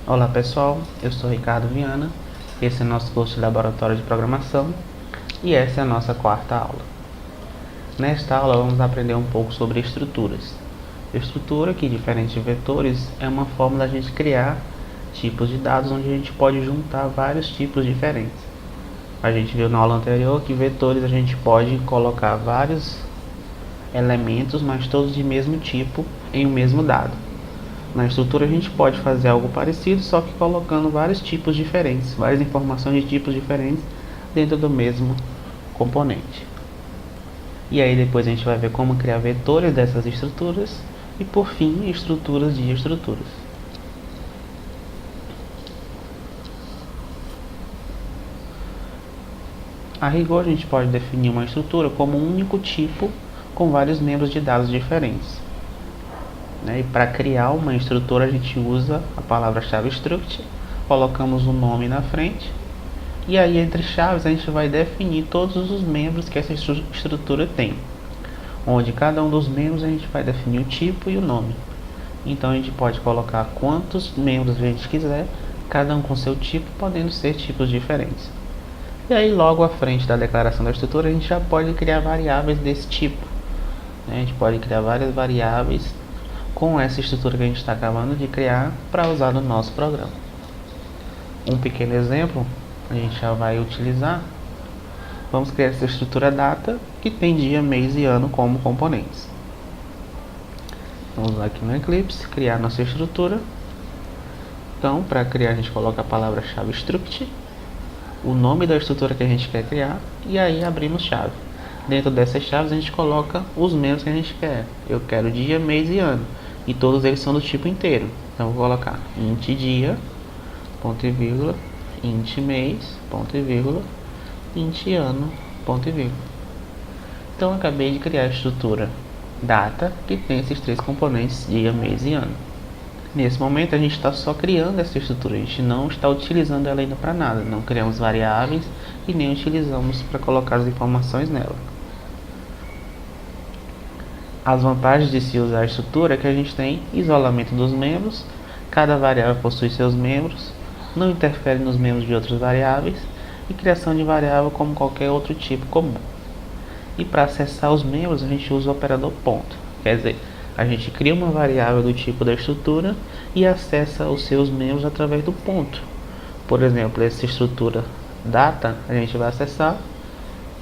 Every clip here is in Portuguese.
Olá pessoal, eu sou Ricardo Viana, esse é o nosso curso de Laboratório de Programação e essa é a nossa quarta aula. Nesta aula vamos aprender um pouco sobre estruturas. Estrutura, que diferente de vetores, é uma forma da gente criar tipos de dados onde a gente pode juntar vários tipos diferentes. A gente viu na aula anterior que vetores a gente pode colocar vários elementos, mas todos de mesmo tipo, em um mesmo dado. Na estrutura a gente pode fazer algo parecido, só que colocando vários tipos diferentes, várias informações de tipos diferentes dentro do mesmo componente. E aí depois a gente vai ver como criar vetores dessas estruturas e por fim estruturas de estruturas. A rigor a gente pode definir uma estrutura como um único tipo com vários membros de dados diferentes. E para criar uma estrutura a gente usa a palavra-chave struct, colocamos o nome na frente e aí entre chaves a gente vai definir todos os membros que essa estrutura tem, onde cada um dos membros a gente vai definir o tipo e o nome. Então a gente pode colocar quantos membros a gente quiser, cada um com seu tipo, podendo ser tipos diferentes. E aí logo à frente da declaração da estrutura a gente já pode criar variáveis desse tipo. A gente pode criar várias variáveis com essa estrutura que a gente está acabando de criar para usar no nosso programa. Um pequeno exemplo a gente já vai utilizar. Vamos criar essa estrutura data que tem dia, mês e ano como componentes. Vamos lá aqui no Eclipse, criar nossa estrutura. Então, para criar a gente coloca a palavra-chave struct, o nome da estrutura que a gente quer criar e aí abrimos chave. Dentro dessas chaves a gente coloca os membros que a gente quer. Eu quero dia, mês e ano. E todos eles são do tipo inteiro. Então vou colocar int dia, ponto e vírgula, int mês, ponto e vírgula, int ano, ponto e vírgula. Então acabei de criar a estrutura data, que tem esses três componentes, dia, mês e ano. Nesse momento a gente está só criando essa estrutura, a gente não está utilizando ela ainda para nada. Não criamos variáveis e nem utilizamos para colocar as informações nela. As vantagens de se usar a estrutura é que a gente tem isolamento dos membros, cada variável possui seus membros, não interfere nos membros de outras variáveis e criação de variável como qualquer outro tipo comum. E para acessar os membros a gente usa o operador ponto, quer dizer, a gente cria uma variável do tipo da estrutura e acessa os seus membros através do ponto. Por exemplo, essa estrutura data a gente vai acessar,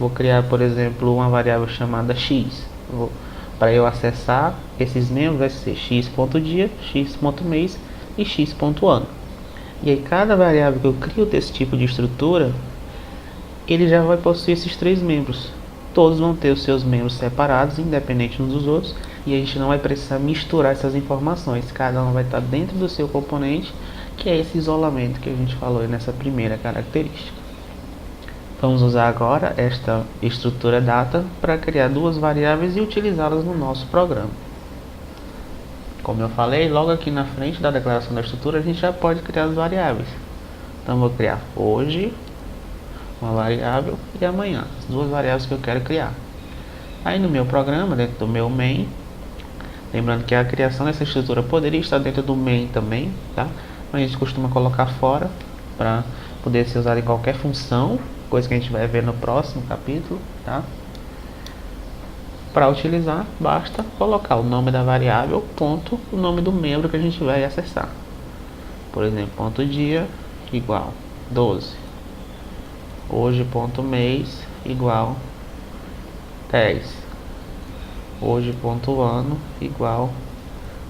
vou criar por exemplo uma variável chamada x. Para eu acessar esses membros vai ser x.dia, x.mês e x.ano. E aí cada variável que eu crio desse tipo de estrutura, ele já vai possuir esses três membros. Todos vão ter os seus membros separados, independentes uns dos outros, e a gente não vai precisar misturar essas informações. Cada um vai estar dentro do seu componente, que é esse isolamento que a gente falou nessa primeira característica. Vamos usar agora esta estrutura data para criar duas variáveis e utilizá-las no nosso programa. Como eu falei, logo aqui na frente da declaração da estrutura a gente já pode criar as variáveis. Então vou criar hoje uma variável e amanhã, as duas variáveis que eu quero criar. Aí no meu programa, dentro do meu main, lembrando que a criação dessa estrutura poderia estar dentro do main também, tá? Mas a gente costuma colocar fora para poder ser usado em qualquer função, coisa que a gente vai ver no próximo capítulo, tá? Para utilizar, basta colocar o nome da variável, ponto, o nome do membro que a gente vai acessar. Por exemplo, ponto dia igual 12. Hoje ponto mês igual 10. Hoje ponto ano igual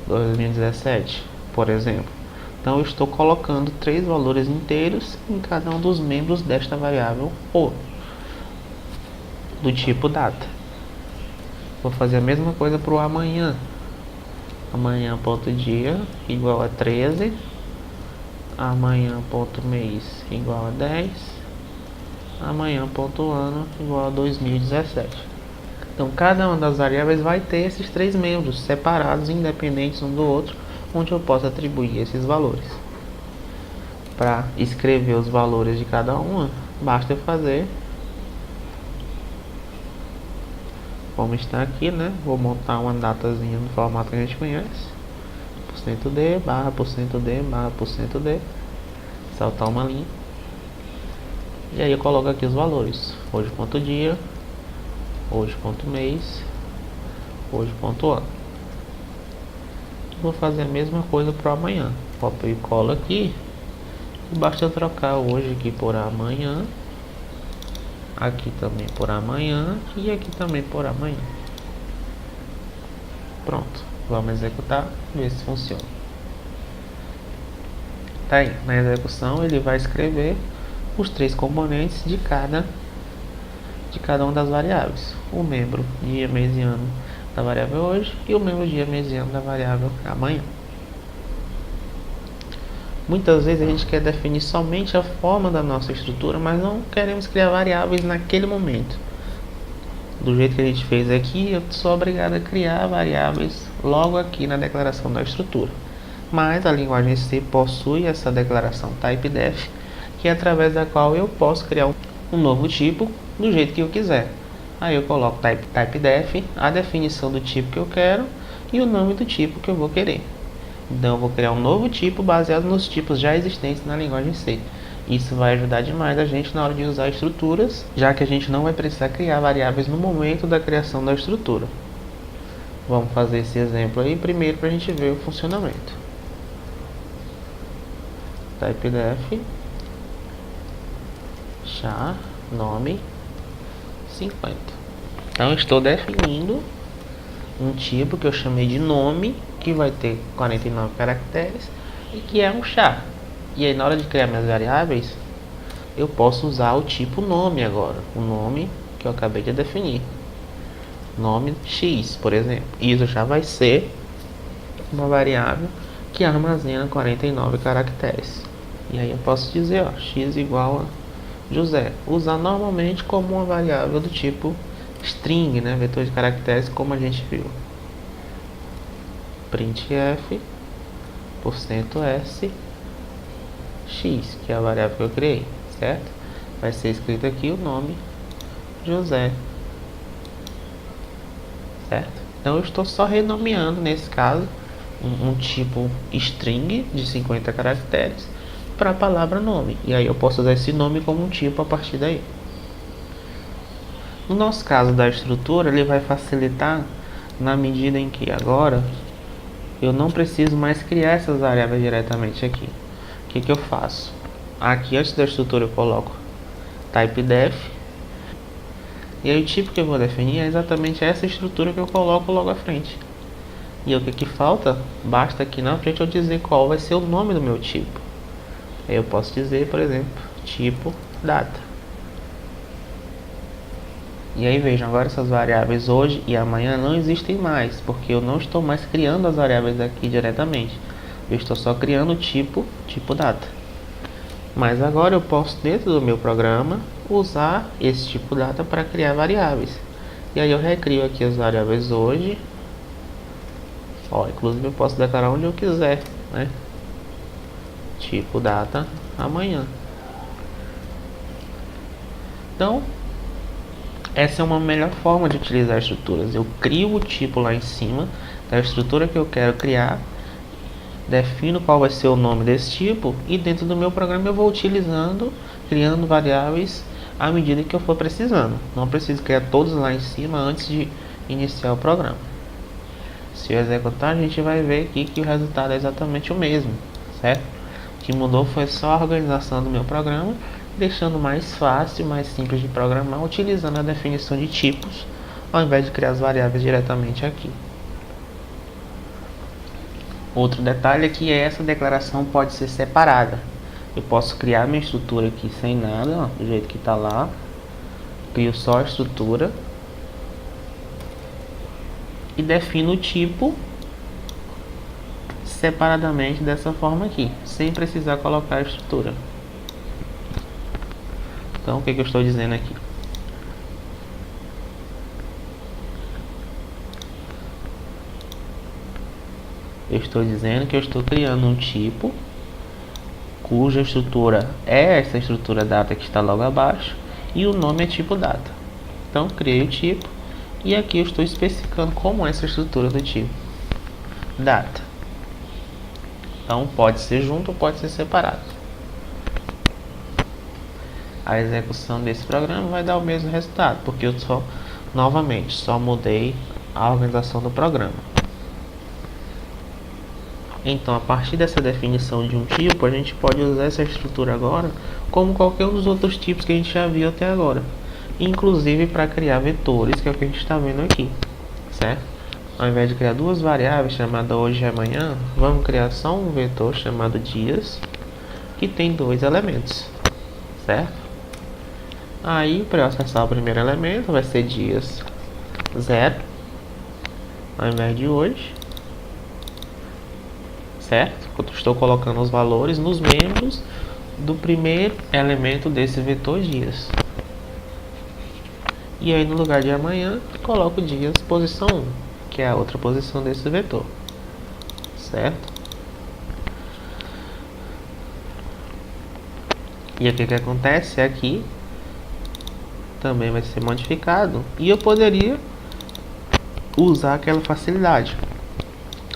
2017, por exemplo. Então eu estou colocando três valores inteiros em cada um dos membros desta variável o do tipo data. Vou fazer a mesma coisa para o amanhã. Amanhã ponto dia igual a 13. Amanhã ponto mês igual a 10. Amanhã ponto ano igual a 2017. Então cada uma das variáveis vai ter esses três membros separados, independentes um do outro, onde eu posso atribuir esses valores. Para escrever os valores de cada uma, basta eu fazer como está aqui, né? Vou montar uma datazinha no formato que a gente conhece. %d barra %d barra %d, saltar uma linha, e aí eu coloco aqui os valores, hoje.dia, hoje.mês, hoje.ano. Vou fazer a mesma coisa para amanhã, copio e colo aqui, e basta eu trocar hoje aqui por amanhã, aqui também por amanhã e aqui também por amanhã. Pronto, vamos executar, ver se funciona. Tá aí, na execução ele vai escrever os 3 componentes de cada uma das variáveis: o membro dia, mês e ano da variável hoje e o membro dia, mês e ano da variável amanhã. Muitas vezes a gente quer definir somente a forma da nossa estrutura, mas não queremos criar variáveis naquele momento. Do jeito que a gente fez aqui, eu sou obrigado a criar variáveis logo aqui na declaração da estrutura. Mas a linguagem C possui essa declaração typedef, que é através da qual eu posso criar um novo tipo do jeito que eu quiser. Aí eu coloco typedef, a definição do tipo que eu quero e o nome do tipo que eu vou querer. Então eu vou criar um novo tipo baseado nos tipos já existentes na linguagem C. Isso vai ajudar demais a gente na hora de usar estruturas, já que a gente não vai precisar criar variáveis no momento da criação da estrutura. Vamos fazer esse exemplo aí primeiro para a gente ver o funcionamento. Typedef char nome 50. Então eu estou definindo um tipo que eu chamei de nome, que vai ter 49 caracteres e que é um char. E aí na hora de criar minhas variáveis, eu posso usar o tipo nome agora, o nome que eu acabei de definir, nome X, por exemplo. Isso já vai ser uma variável que armazena 49 caracteres. E aí eu posso dizer, ó, X igual a José, usar normalmente como uma variável do tipo string, né, vetor de caracteres, como a gente viu. Printf %s x, que é a variável que eu criei, certo? Vai ser escrito aqui o nome José, certo? Então eu estou só renomeando, nesse caso, um tipo string de 50 caracteres para a palavra nome, e aí eu posso usar esse nome como um tipo a partir daí. No nosso caso da estrutura, ele vai facilitar na medida em que agora eu não preciso mais criar essas variáveis diretamente aqui. O que eu faço? Aqui antes da estrutura eu coloco typedef, e aí o tipo que eu vou definir é exatamente essa estrutura que eu coloco logo à frente. E o que falta? Basta aqui na frente eu dizer qual vai ser o nome do meu tipo. Aí eu posso dizer, por exemplo, tipo data. E aí vejam, agora essas variáveis hoje e amanhã não existem mais, porque eu não estou mais criando as variáveis aqui diretamente. Eu estou só criando o tipo data. Mas agora eu posso, dentro do meu programa, usar esse tipo data para criar variáveis. E aí eu recrio aqui as variáveis hoje. Ó, inclusive eu posso declarar onde eu quiser, né? Tipo data amanhã. Então, essa é uma melhor forma de utilizar estruturas. Eu crio o tipo lá em cima da estrutura que eu quero criar, defino qual vai ser o nome desse tipo e dentro do meu programa eu vou utilizando, criando variáveis à medida que eu for precisando. Não preciso criar todos lá em cima antes de iniciar o programa. Se eu executar, a gente vai ver aqui que o resultado é exatamente o mesmo, certo? O que mudou foi só a organização do meu programa, deixando mais fácil, mais simples de programar, utilizando a definição de tipos, ao invés de criar as variáveis diretamente aqui. Outro detalhe é que essa declaração pode ser separada. Eu posso criar minha estrutura aqui sem nada, ó, do jeito que está lá. Crio só a estrutura e defino o tipo separadamente dessa forma aqui, sem precisar colocar a estrutura. Então, o que eu estou dizendo aqui? Eu estou dizendo que eu estou criando um tipo cuja estrutura é essa estrutura data que está logo abaixo e o nome é tipo data. Então, criei o tipo e aqui eu estou especificando como é essa estrutura do tipo data. Então pode ser junto ou pode ser separado. A execução desse programa vai dar o mesmo resultado, porque eu novamente só mudei a organização do programa. Então, a partir dessa definição de um tipo, a gente pode usar essa estrutura agora como qualquer um dos outros tipos que a gente já viu até agora, inclusive para criar vetores, que é o que a gente está vendo aqui, certo? Ao invés de criar duas variáveis chamadas hoje e amanhã, vamos criar só um vetor chamado dias, que tem dois elementos, certo? Aí, para eu acessar o primeiro elemento, vai ser dias 0, ao invés de hoje, certo? Eu estou colocando os valores nos membros do primeiro elemento desse vetor dias. E aí, no lugar de amanhã, coloco dias posição 1, que é a outra posição desse vetor, certo? E o que acontece aqui também vai ser modificado, e eu poderia usar aquela facilidade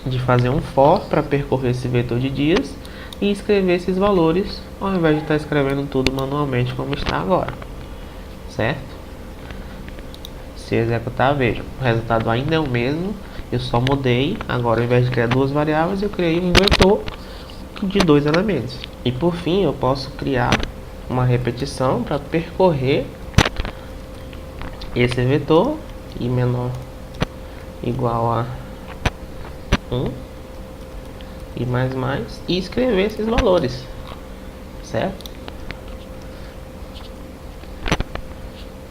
de fazer um for para percorrer esse vetor de dias e escrever esses valores ao invés de estar escrevendo tudo manualmente como está agora, certo? Se executar, veja, o resultado ainda é o mesmo, eu só mudei. Agora, ao invés de criar duas variáveis, eu criei um vetor de dois elementos. E por fim, eu posso criar uma repetição para percorrer esse vetor i menor igual a 1 e mais e escrever esses valores, certo?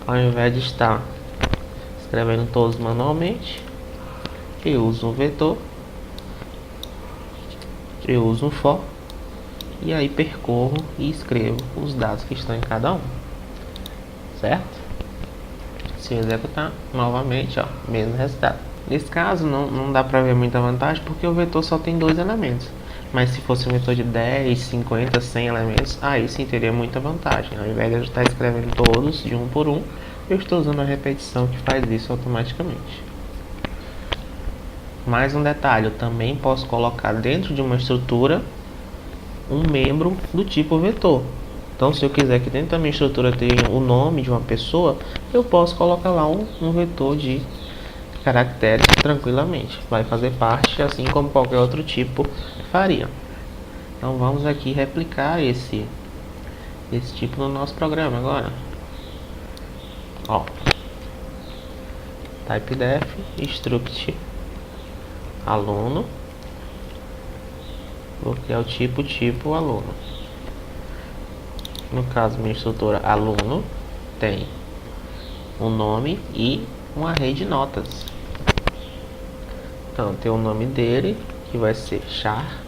Ao invés de estar escrevendo todos manualmente, eu uso um vetor, eu uso um for e aí percorro e escrevo os dados que estão em cada um, certo? Se eu executar novamente, ó, mesmo resultado. Nesse caso não dá para ver muita vantagem porque o vetor só tem dois elementos, mas se fosse um vetor de 10, 50, 100 elementos, aí sim teria muita vantagem. Ao invés de eu estar escrevendo todos de um por um, eu estou usando a repetição que faz isso automaticamente. Mais um detalhe, eu também posso colocar dentro de uma estrutura um membro do tipo vetor. Então, se eu quiser que dentro da minha estrutura tenha o nome de uma pessoa, eu posso colocar lá um vetor de caracteres tranquilamente. Vai fazer parte, assim como qualquer outro tipo faria. Então, vamos aqui replicar esse tipo no nosso programa agora. Ó, typedef struct aluno, vou criar o tipo aluno. No caso, minha estrutura aluno tem um nome e um array de notas. Então, tem o nome dele, que vai ser char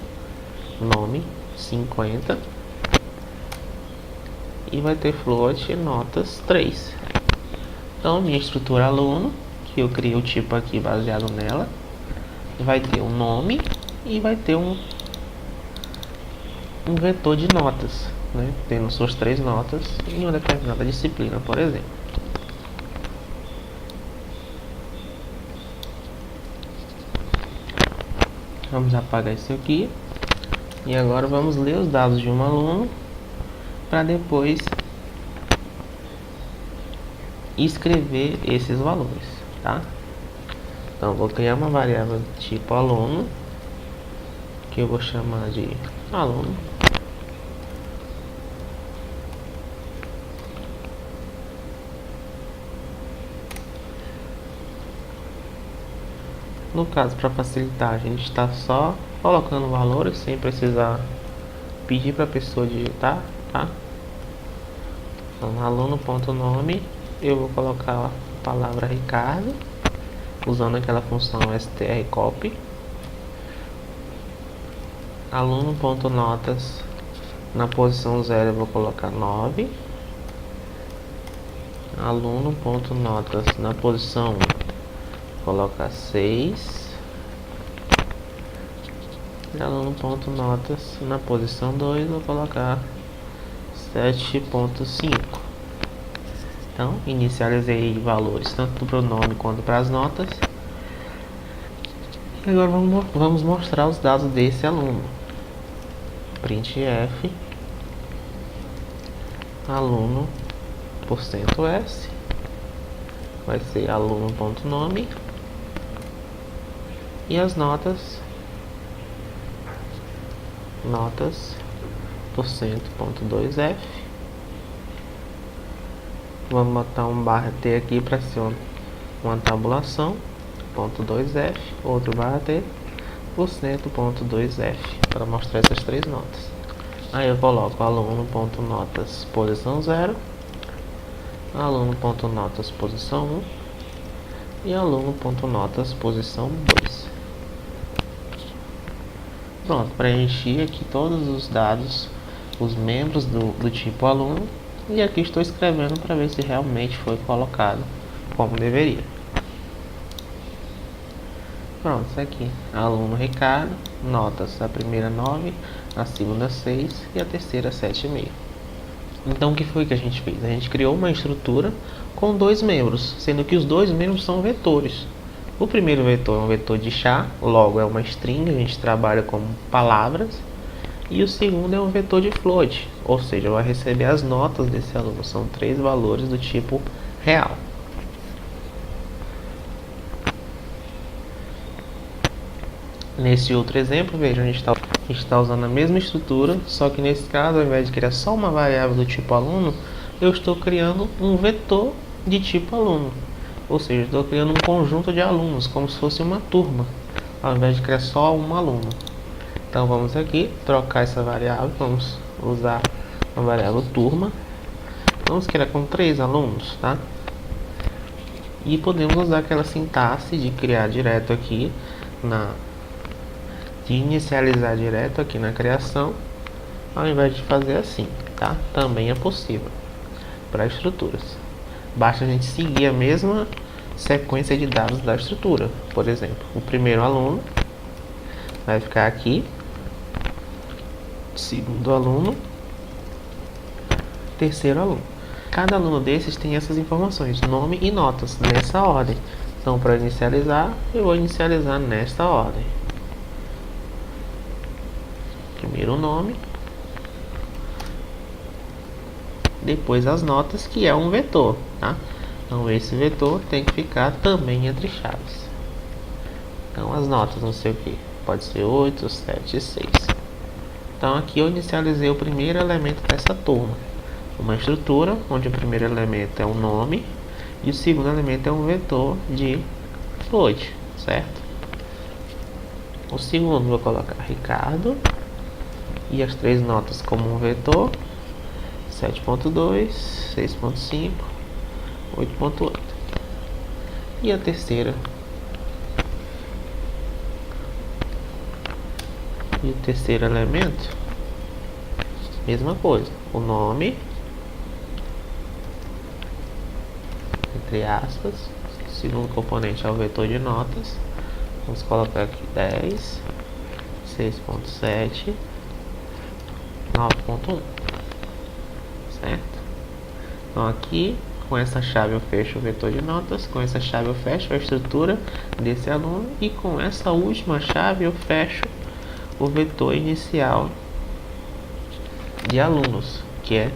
nome 50, e vai ter float notas 3. Então, minha estrutura aluno, que eu criei o tipo aqui baseado nela, vai ter um nome e vai ter um vetor de notas, né? Tendo suas 3 notas em uma determinada disciplina, por exemplo. Vamos apagar isso aqui. E agora vamos ler os dados de um aluno para depois escrever esses valores, tá? Então, vou criar uma variável tipo aluno, que eu vou chamar de aluno. No caso, para facilitar, a gente está só colocando valores sem precisar pedir para a pessoa digitar, tá? Então, aluno.nome, eu vou colocar a palavra Ricardo, usando aquela função strcopy. Aluno.notas, na posição 0 eu vou colocar 9. Aluno.notas, na posição 1, colocar 6. E aluno.notas, na posição 2, vou colocar 7.5. Então, inicializei valores tanto para o nome quanto para as notas. E agora vamos mostrar os dados desse aluno, printf aluno porcento %s vai ser aluno.nome e as notas %2f. Vamos botar um barra t aqui para ser uma tabulação, .2f, outro barra t, %.2f, para mostrar essas três notas. Aí eu coloco aluno.notas posição 0, aluno.notas posição 1 e aluno.notas posição 2. Pronto, preenchi aqui todos os dados, os membros do tipo aluno, e aqui estou escrevendo para ver se realmente foi colocado como deveria. Pronto, isso aqui, aluno Ricardo, notas, a primeira 9, a segunda 6 e a terceira 7,5. Então o que foi que a gente fez? A gente criou uma estrutura com dois membros, sendo que os dois membros são vetores. O primeiro vetor é um vetor de char, logo é uma string, a gente trabalha com palavras. E o segundo é um vetor de float, ou seja, vai receber as notas desse aluno, são 3 valores do tipo real. Nesse outro exemplo, veja, a gente está usando a mesma estrutura, só que nesse caso, ao invés de criar só uma variável do tipo aluno, eu estou criando um vetor de tipo aluno. Ou seja, estou criando um conjunto de alunos, como se fosse uma turma, ao invés de criar só um aluno. Então vamos aqui, trocar essa variável, vamos usar a variável turma. Vamos criar com 3 alunos, tá? E podemos usar aquela sintaxe de criar direto aqui de inicializar direto aqui na criação, ao invés de fazer assim, tá? Também é possível para estruturas. Basta a gente seguir a mesma sequência de dados da estrutura. Por exemplo, o primeiro aluno vai ficar aqui, segundo aluno, terceiro aluno. Cada aluno desses tem essas informações, nome e notas, nessa ordem. Então, para inicializar, eu vou inicializar nesta ordem. Primeiro o nome, depois as notas, que é um vetor, tá? Então esse vetor tem que ficar também entre chaves. Então as notas, não sei o que, pode ser 8, 7 e 6. Então aqui eu inicializei o primeiro elemento dessa turma, uma estrutura onde o primeiro elemento é um nome e o segundo elemento é um vetor de float, certo? O segundo vou colocar Ricardo e as 3 notas como um vetor, 7.2, 6.5, 8.8. E a terceira, e o terceiro elemento, mesma coisa, o nome, entre aspas, o segundo componente é o vetor de notas, vamos colocar aqui 10, 6.7, 9.1, certo? Então aqui, com essa chave eu fecho o vetor de notas, com essa chave eu fecho a estrutura desse aluno e com essa última chave eu fecho o vetor inicial de alunos, que é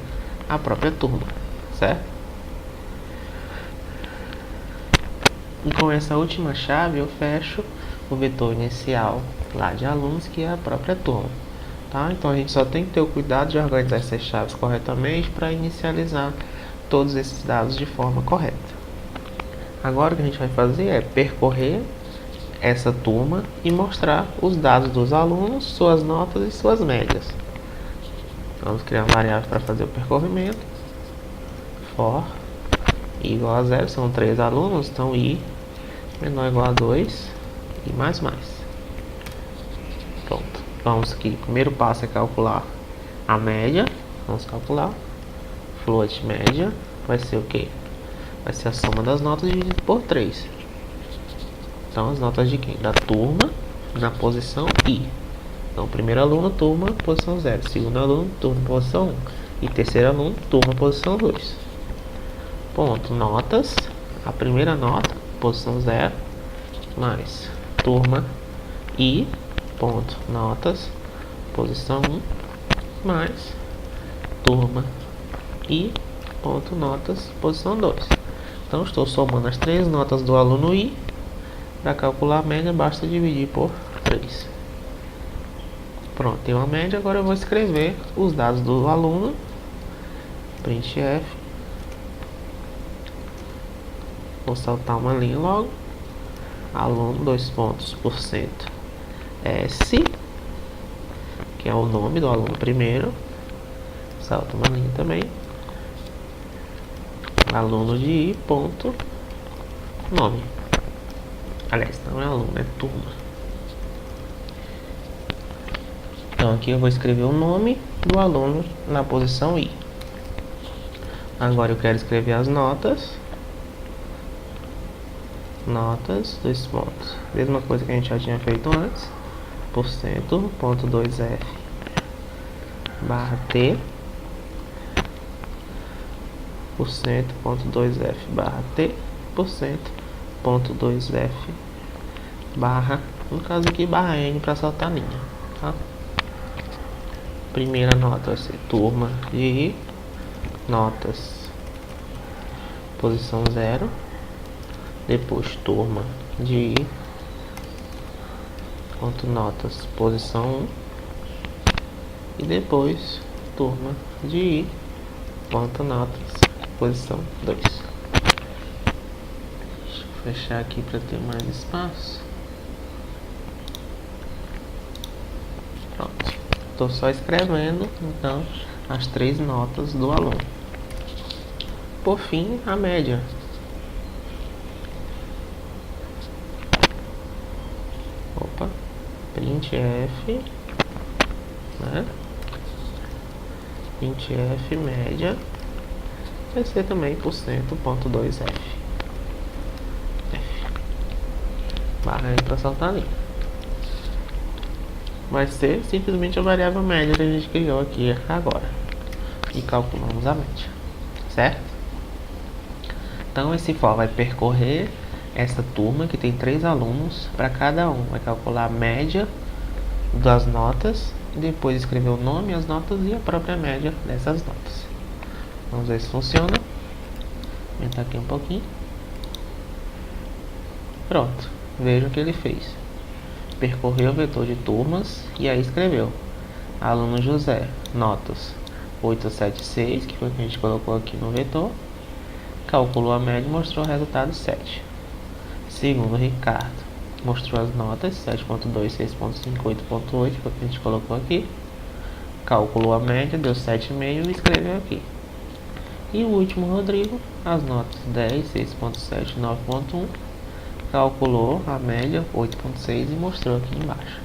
a própria turma, certo? E com essa última chave eu fecho o vetor inicial lá de alunos, que é a própria turma. Tá? Então a gente só tem que ter o cuidado de organizar essas chaves corretamente para inicializar todos esses dados de forma correta. Agora o que a gente vai fazer é percorrer essa turma e mostrar os dados dos alunos, suas notas e suas médias. Vamos criar uma variável para fazer o percorrimento. For i igual a 0, são 3 alunos, então i menor ou igual a 2 e mais. Pronto. Vamos aqui, o primeiro passo é calcular a média. Vamos calcular. Float média vai ser o que? Vai ser a soma das notas dividido por 3. Então as notas de quem? Da turma na posição I. Então primeiro aluno, turma, posição 0. Segundo aluno, turma, posição 1. E terceiro aluno, turma, posição 2. Ponto, notas. A primeira nota, posição 0. Mais turma I. Ponto, notas, posição 1 mais turma I, ponto notas, posição 2. Então estou somando as 3 notas do aluno I. Para calcular a média basta dividir por 3. Pronto, tem uma média. Agora eu vou escrever os dados do aluno. Printf. Vou saltar uma linha logo. Aluno, 2 pontos, por cento, S, que é o nome do aluno primeiro. Salta uma linha também. Aluno de I, ponto, nome. Aliás, não é aluno, é turma. Então aqui eu vou escrever o nome do aluno na posição I. Agora eu quero escrever as notas. Notas, 2 pontos. Mesma coisa que a gente já tinha feito antes. Por cento, ponto 2F barra T. Por cento, ponto 2F barra T. Por cento, ponto 2F barra, no caso aqui, barra N para saltar a linha, tá? Primeira nota vai ser turma de I, notas, posição 0. Depois turma de I, ponto notas, posição 1. E depois turma de I, ponto notas, posição 2. Deixa eu fechar aqui para ter mais espaço. Pronto. Estou só escrevendo então as 3 notas do aluno. Por fim, a média. Opa, printf, né? Printf média vai ser também por cento, ponto 2F. Barra aí para saltar a linha. Vai ser simplesmente a variável média que a gente criou aqui agora. E calculamos a média, certo? Então esse for vai percorrer essa turma que tem 3 alunos. Para cada um vai calcular a média das notas, e depois escrever o nome, as notas e a própria média dessas notas. Vamos ver se funciona. Vou aumentar aqui um pouquinho. Pronto, veja o que ele fez. Percorreu o vetor de turmas e aí escreveu aluno José, notas 876, que foi o que a gente colocou aqui no vetor. Calculou a média e mostrou o resultado 7. Segundo Ricardo, mostrou as notas 7.2, 6.5, 8.8, foi o que a gente colocou aqui. Calculou a média, deu 7,5 e escreveu aqui. E o último Rodrigo, as notas 10, 6.7, 9.1. Calculou a média 8.6 e mostrou aqui embaixo.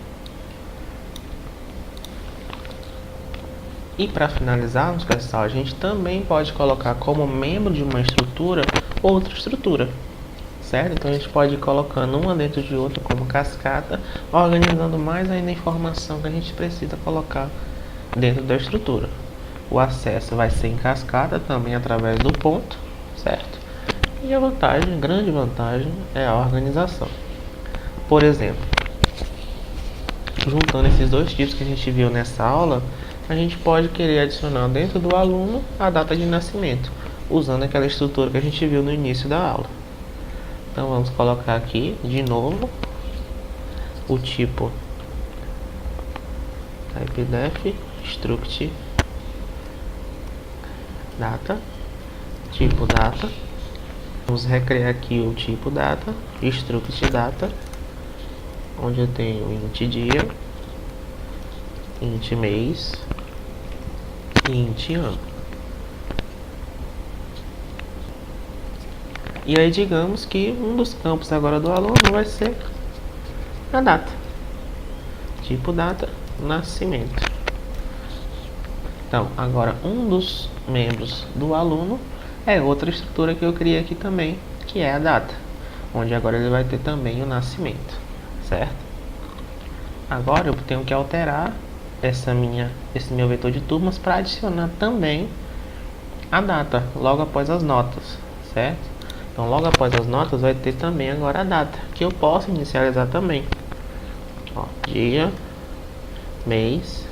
E para finalizarmos, pessoal, a gente também pode colocar como membro de uma estrutura outra estrutura, certo? Então a gente pode ir colocando uma dentro de outra como cascata, organizando mais ainda a informação que a gente precisa colocar dentro da estrutura. O acesso vai ser em cascata também através do ponto, certo? E a vantagem, a grande vantagem, é a organização. Por exemplo, juntando esses dois tipos que a gente viu nessa aula, a gente pode querer adicionar dentro do aluno a data de nascimento, usando aquela estrutura que a gente viu no início da aula. Então vamos colocar aqui de novo o tipo typedef struct data, tipo data. Vamos recriar aqui o tipo data, struct data, onde eu tenho int dia, int mês e int ano. E aí digamos que um dos campos agora do aluno vai ser a data, tipo data, nascimento. Então agora um dos membros do aluno é outra estrutura que eu criei aqui também, que é a data, onde agora ele vai ter também o nascimento, certo? Agora eu tenho que alterar esse meu vetor de turmas para adicionar também a data logo após as notas, certo? Então logo após as notas vai ter também agora a data, que eu posso inicializar também. Ó, dia, mês,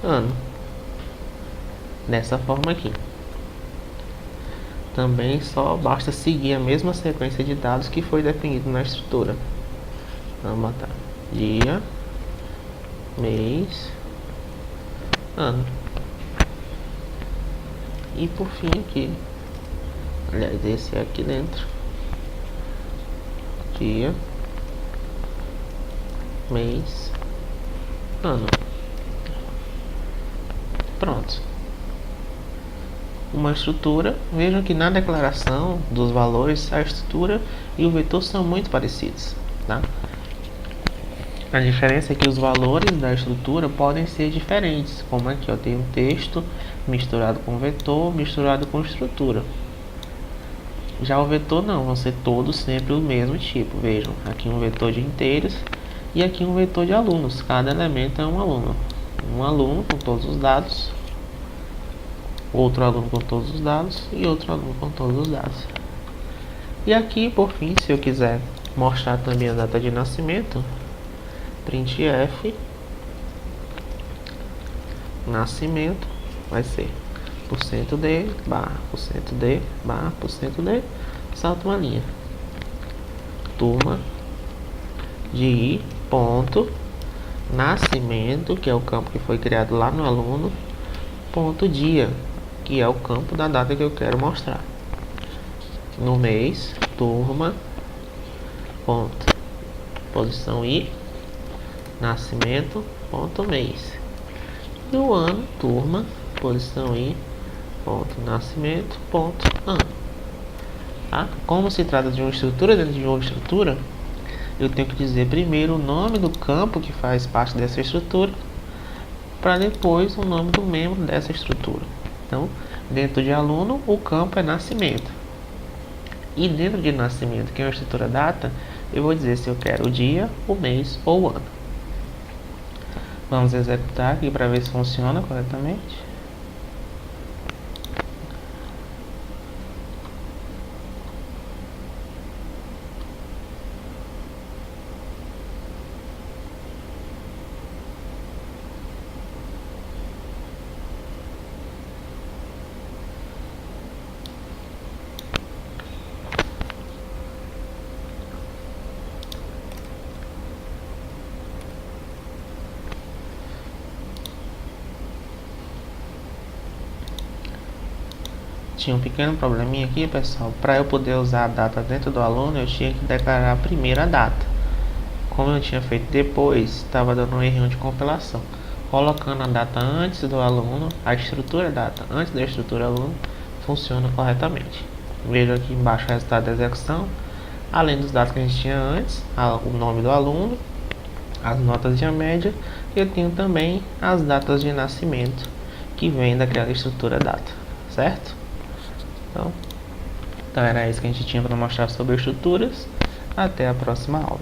ano. dessa forma aqui. Também só basta seguir a mesma sequência de dados que foi definido na estrutura. Vamos botar dia, mês, ano. E por fim aqui, aliás, esse é aqui dentro, dia, mês, ano. Pronto. Uma estrutura. Vejam que na declaração dos valores a estrutura e o vetor são muito parecidos, tá? A diferença é que os valores da estrutura podem ser diferentes, como aqui eu tenho um texto misturado com vetor, misturado com estrutura. Já o vetor não, vão ser todos sempre o mesmo tipo. Vejam, aqui um vetor de inteiros e aqui um vetor de alunos. Cada elemento é um aluno. Um aluno com todos os dados, outro aluno com todos os dados e outro aluno com todos os dados. E aqui, por fim, se eu quiser mostrar também a data de nascimento, printf nascimento vai ser %d barra %d barra %d, salta uma linha, turma de i ponto nascimento, que é o campo que foi criado lá no aluno, ponto dia, que é o campo da data que eu quero mostrar. No mês, turma, ponto, posição i, nascimento, ponto mês. E o ano, turma, posição i, ponto nascimento, ponto ano. Tá? Como se trata de uma estrutura dentro de uma estrutura, eu tenho que dizer primeiro o nome do campo que faz parte dessa estrutura, para depois o nome do membro dessa estrutura. Então, dentro de aluno, o campo é nascimento. E dentro de nascimento, que é uma estrutura data, eu vou dizer se eu quero o dia, o mês ou o ano. Vamos executar aqui para ver se funciona corretamente. Tinha um pequeno probleminha aqui, pessoal. Para eu poder usar a data dentro do aluno, eu tinha que declarar primeiro a data. Como eu tinha feito depois, estava dando um erro de compilação. Colocando a data antes do aluno, a estrutura data antes da estrutura aluno, funciona corretamente. Vejo aqui embaixo o resultado da execução. Além dos dados que a gente tinha antes, o nome do aluno, as notas de a média, eu tenho também as datas de nascimento que vem daquela estrutura data, certo? Então era isso que a gente tinha para mostrar sobre estruturas. Até a próxima aula.